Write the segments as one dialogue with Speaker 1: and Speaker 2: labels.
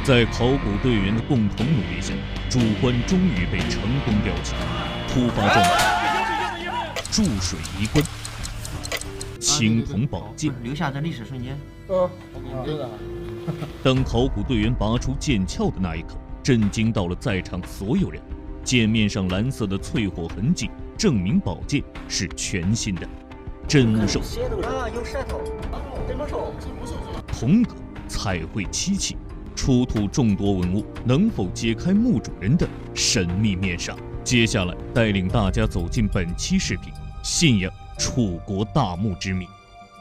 Speaker 1: 在考古队员的共同努力下，主棺终于被成功吊起。突发状况，注水移棺，青铜宝剑
Speaker 2: 留下这历史瞬间。
Speaker 1: 当考古队员拔出剑鞘的那一刻，震惊到了在场所有人。剑面上蓝色的淬火痕迹，证明宝剑是全新的。镇墓兽
Speaker 2: 有舌头，镇墓兽，
Speaker 1: 铜戈彩绘漆器，出土众多文物，能否揭开墓主人的神秘面纱？接下来带领大家走进本期视频：信仰楚国大墓之谜。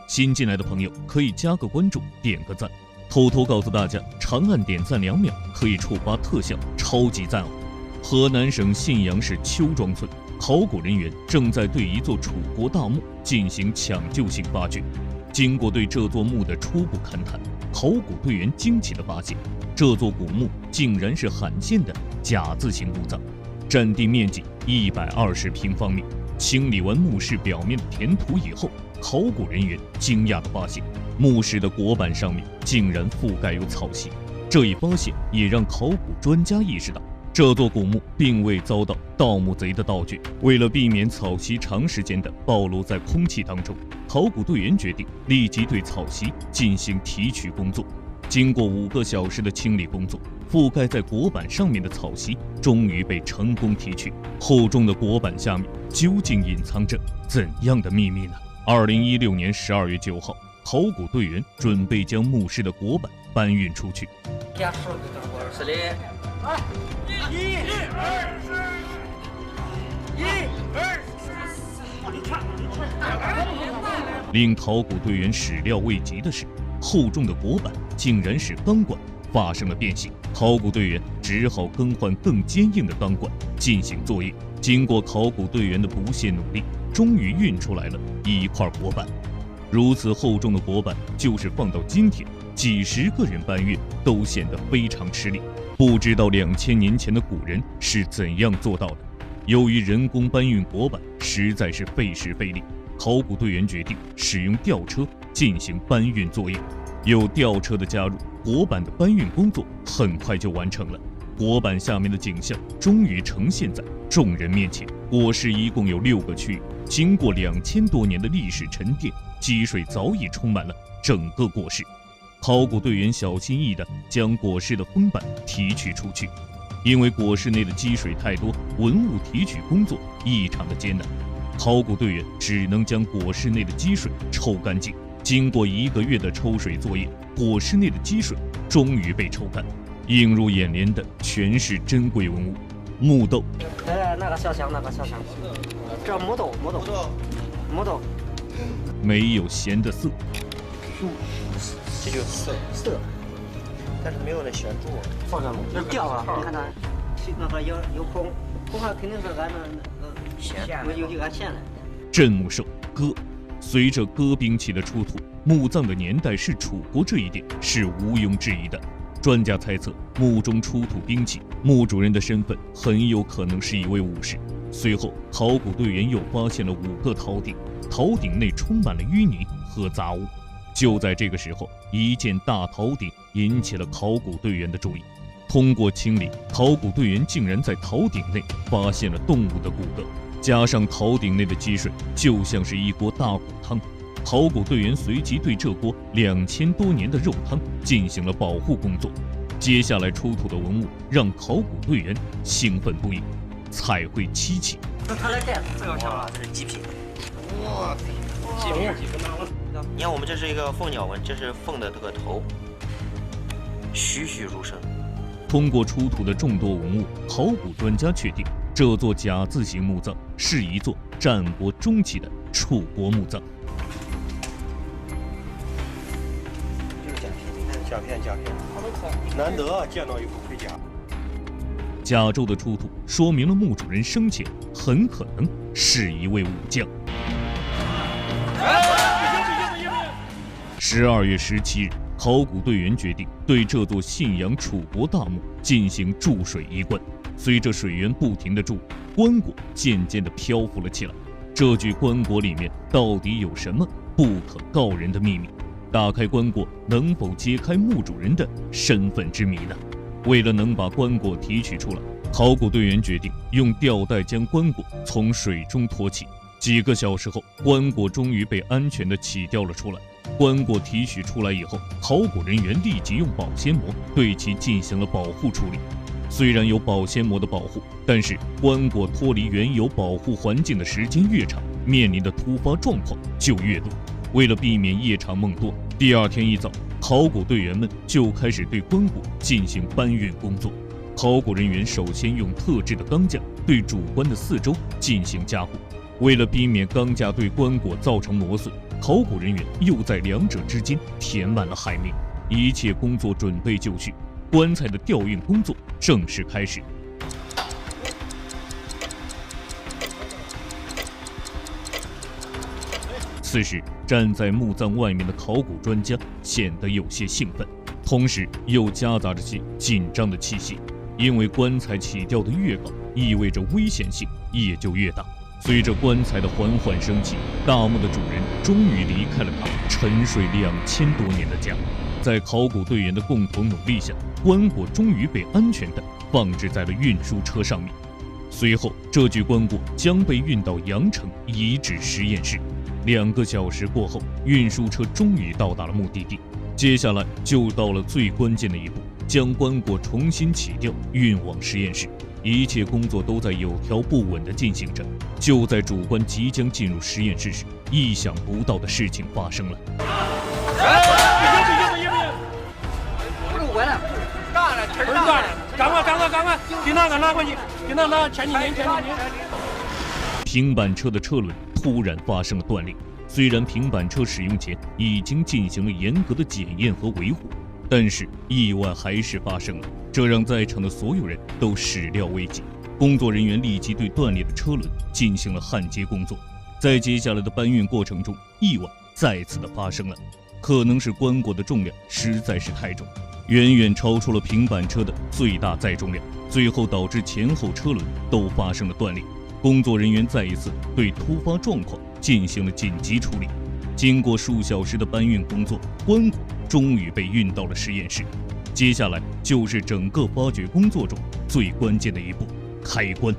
Speaker 1: 新进来的朋友可以加个关注，点个赞。偷偷告诉大家，长按点赞2秒可以触发特效超级赞哦！河南省信阳市邱庄村，考古人员正在对一座楚国大墓进行抢救性发掘。经过对这座墓的初步勘探，考古队员惊奇地发现，这座古墓竟然是罕见的甲字形墓葬，占地面积120平方米。清理完墓室表面的填土以后，考古人员惊讶地发现，墓室的椁板上面竟然覆盖有草席。这一发现也让考古专家意识到，这座古墓并未遭到盗墓贼的盗掘。为了避免草席长时间的暴露在空气当中，考古队员决定立即对草席进行提取工作。经过5个小时的清理工作，覆盖在椁板上面的草席终于被成功提取。厚重的椁板下面究竟隐藏着怎样的秘密呢？2016年12月9号，考古队员准备将墓室的椁板搬运出去。
Speaker 2: 是的。
Speaker 1: 令考古队员始料未及的是，厚重的椁板竟然使钢管发生了变形。考古队员只好更换更坚硬的钢管进行作业。经过考古队员的不懈努力，终于运出来了一块椁板。如此厚重的椁板，就是放到今天，几十个人搬运都显得非常吃力。不知道2000年前的古人是怎样做到的。由于人工搬运椁板实在是费时费力，考古队员决定使用吊车进行搬运作业。有吊车的加入，椁板的搬运工作很快就完成了。椁板下面的景象终于呈现在众人面前。椁室一共有6个区域，经过2000多年的历史沉淀，积水早已充满了整个椁室。考古队员小心翼翼地将椁室的封板提取出去，因为椁室内的积水太多，文物提取工作异常的艰难。考古队员只能将椁室内的积水抽干净。经过1个月的抽水作业，椁室内的积水终于被抽干，映入眼帘的全是珍贵文物。木豆，
Speaker 2: 那个小箱，这木豆，
Speaker 1: 没有咸的色，
Speaker 2: 这就色，但是没有那咸度。放上这掉了，你看它，那个有空还肯定是按那咸，有按咸的。
Speaker 1: 镇墓兽戈，随着戈兵器的出土，墓葬的年代是楚国，这一点是毋庸置疑的。专家猜测，墓中出土兵器，墓主人的身份很有可能是一位武士。随后，考古队员又发现了5个陶鼎，陶鼎内充满了淤泥和杂物。就在这个时候，一件大陶鼎引起了考古队员的注意。通过清理，考古队员竟然在陶鼎内发现了动物的骨骼，加上陶鼎内的积水，就像是一锅大骨汤。考古队员随即对这锅2000多年的肉汤进行了保护工作。接下来出土的文物让考古队员兴奋不已，彩绘漆器。
Speaker 2: 他来盖，这个哇，这是极品。哇，极品。你看，我们这是一个凤鸟纹，这是凤的这个头，栩栩如生。
Speaker 1: 通过出土的众多文物，考古专家确定这座甲字形墓葬是一座战国中期的楚国墓葬。
Speaker 3: 甲片，难得见到一副盔甲。
Speaker 1: 甲胄的出土，说明了墓主人生前很可能是一位武将。12月17日，考古队员决定对这座信阳楚国大墓进行注水移棺。随着水源不停的注入，棺椁渐渐地漂浮了起来。这具棺椁里面到底有什么不可告人的秘密？打开棺椁，能否揭开墓主人的身份之谜呢？为了能把棺椁提取出来，考古队员决定用吊带将棺椁从水中托起。几个小时后，棺椁终于被安全地起吊了出来。棺椁提取出来以后，考古人员立即用保鲜膜对其进行了保护处理。虽然有保鲜膜的保护，但是棺椁脱离原有保护环境的时间越长，面临的突发状况就越多。为了避免夜长梦多，第二天一早，考古队员们就开始对棺椁进行搬运工作。考古人员首先用特制的钢架对主棺的四周进行加固。为了避免钢架对棺椁造成磨损，考古人员又在两者之间填满了海绵。一切工作准备就绪，棺材的吊运工作正式开始。此时，站在墓葬外面的考古专家显得有些兴奋，同时又夹杂着些紧张的气息，因为棺材起吊的越高，意味着危险性也就越大。随着棺材的缓缓升起，大墓的主人终于离开了他沉睡2000多年的家。在考古队员的共同努力下，棺椁终于被安全地放置在了运输车上面。随后，这具棺椁将被运到阳城遗址实验室。2个小时过后，运输车终于到达了目的地。接下来就到了最关键的一步，将棺椁重新起吊，运往实验室。一切工作都在有条不紊地进行着。就在主棺即将进入实验室时，意想不到的事情发生了。
Speaker 2: 不入关了，大了，气儿大了，赶快，给他拿回去，给他拿前几年。
Speaker 1: 平板车的车轮突然发生了断裂。虽然平板车使用前已经进行了严格的检验和维护，但是意外还是发生了，这让在场的所有人都始料未及。工作人员立即对断裂的车轮进行了焊接工作。在接下来的搬运过程中，意外再次的发生了。可能是棺椁的重量实在是太重，远远超出了平板车的最大载重量，最后导致前后车轮都发生了断裂。工作人员再一次对突发状况进行了紧急处理。经过数小时的搬运工作，棺椁终于被运到了实验室。接下来就是整个发掘工作中最关键的一步——开棺。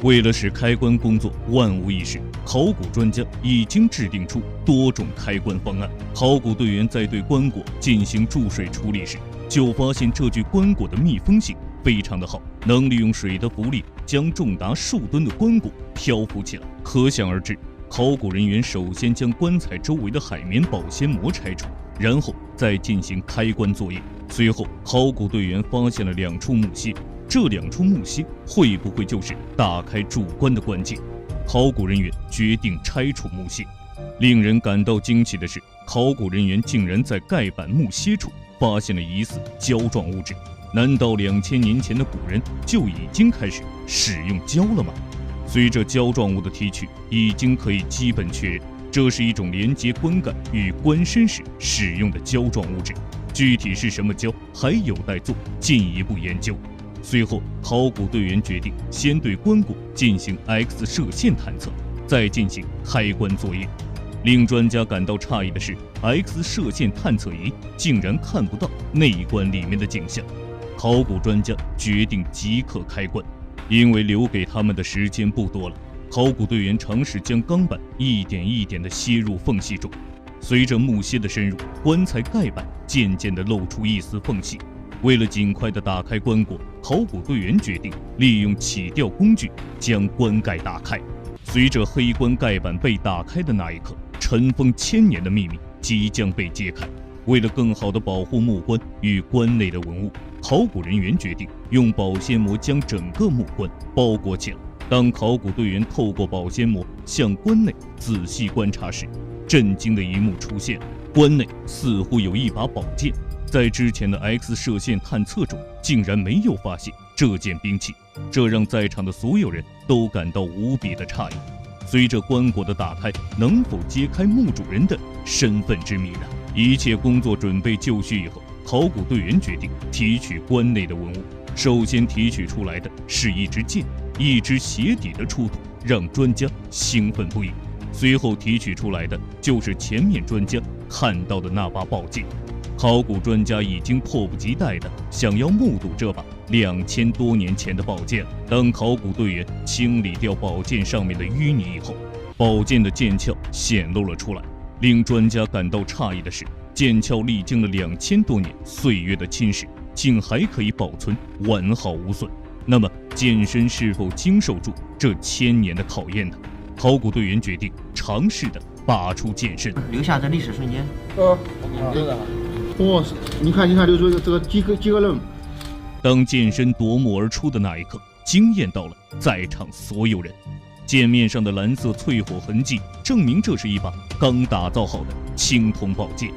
Speaker 1: 为了使开棺工作万无一失，考古专家已经制定出多种开棺方案。考古队员在对棺椁进行注水处理时，就发现这具棺椁的密封性非常的好，能利用水的浮力将重达数吨的棺椁漂浮起来。可想而知，考古人员首先将棺材周围的海绵保鲜膜拆除，然后再进行开棺作业。随后，考古队员发现了2处木楔，这2处木楔会不会就是打开主棺的关键？考古人员决定拆除木楔。令人感到惊奇的是，考古人员竟然在盖板木楔处发现了疑似胶状物质。难道2000年前的古人就已经开始使用胶了吗？随着胶状物的提取，已经可以基本确认，这是一种连接棺盖与棺身时使用的胶状物质。具体是什么胶，还有待做进一步研究。随后，考古队员决定先对棺椁进行 X 射线探测，再进行开棺作业。令专家感到诧异的是， X 射线探测仪竟然看不到内棺里面的景象。考古专家决定即刻开棺，因为留给他们的时间不多了。考古队员尝试将钢板一点一点地楔入缝隙中，随着木楔的深入，棺材盖板渐渐地露出一丝缝隙。为了尽快地打开棺椁，考古队员决定利用起吊工具将棺盖打开。随着黑棺盖板被打开的那一刻，尘封1000年的秘密即将被揭开。为了更好地保护木棺与棺内的文物，考古人员决定用保鲜膜将整个木棺包裹起来。当考古队员透过保鲜膜向棺内仔细观察时，震惊的一幕出现了：棺内似乎有一把宝剑。在之前的 X 射线探测中，竟然没有发现这件兵器，这让在场的所有人都感到无比的诧异。随着棺椁的打开，能否揭开墓主人的身份之谜呢？一切工作准备就绪以后，考古队员决定提取棺内的文物。首先提取出来的是一支剑，一支鞋底的出土让专家兴奋不已。随后提取出来的就是前面专家看到的那把宝剑。考古专家已经迫不及待地想要目睹这把2000多年前的宝剑。当考古队员清理掉宝剑上面的淤泥以后，宝剑的剑鞘显露了出来。令专家感到诧异的是，剑鞘历经了2000多年岁月的侵蚀，竟还可以保存完好无损。那么剑身是否经受住这1000年的考验呢？考古队员决定尝试的拔出剑身，
Speaker 2: 留下这历史瞬间。
Speaker 4: 你看，留出这个几个人。
Speaker 1: 当剑身夺目而出的那一刻，惊艳到了在场所有人。剑面上的蓝色淬火痕迹，证明这是一把刚打造好的青铜宝剑。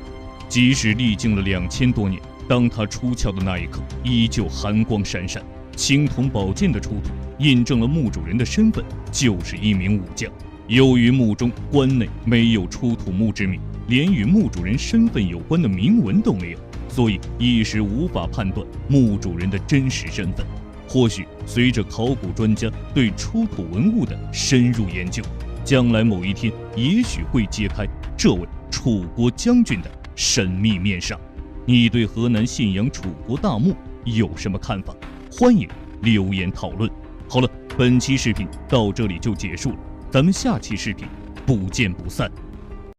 Speaker 1: 即使历经了2000多年，当它出鞘的那一刻，依旧寒光闪闪。青铜宝剑的出土，印证了墓主人的身份就是一名武将。由于墓中棺内没有出土墓志铭，连与墓主人身份有关的铭文都没有，所以一时无法判断墓主人的真实身份。或许随着考古专家对出土文物的深入研究，将来某一天也许会揭开这位楚国将军的神秘面纱。你对河南信阳楚国大墓有什么看法？欢迎留言讨论。好了，本期视频到这里就结束了，咱们下期视频不见不散。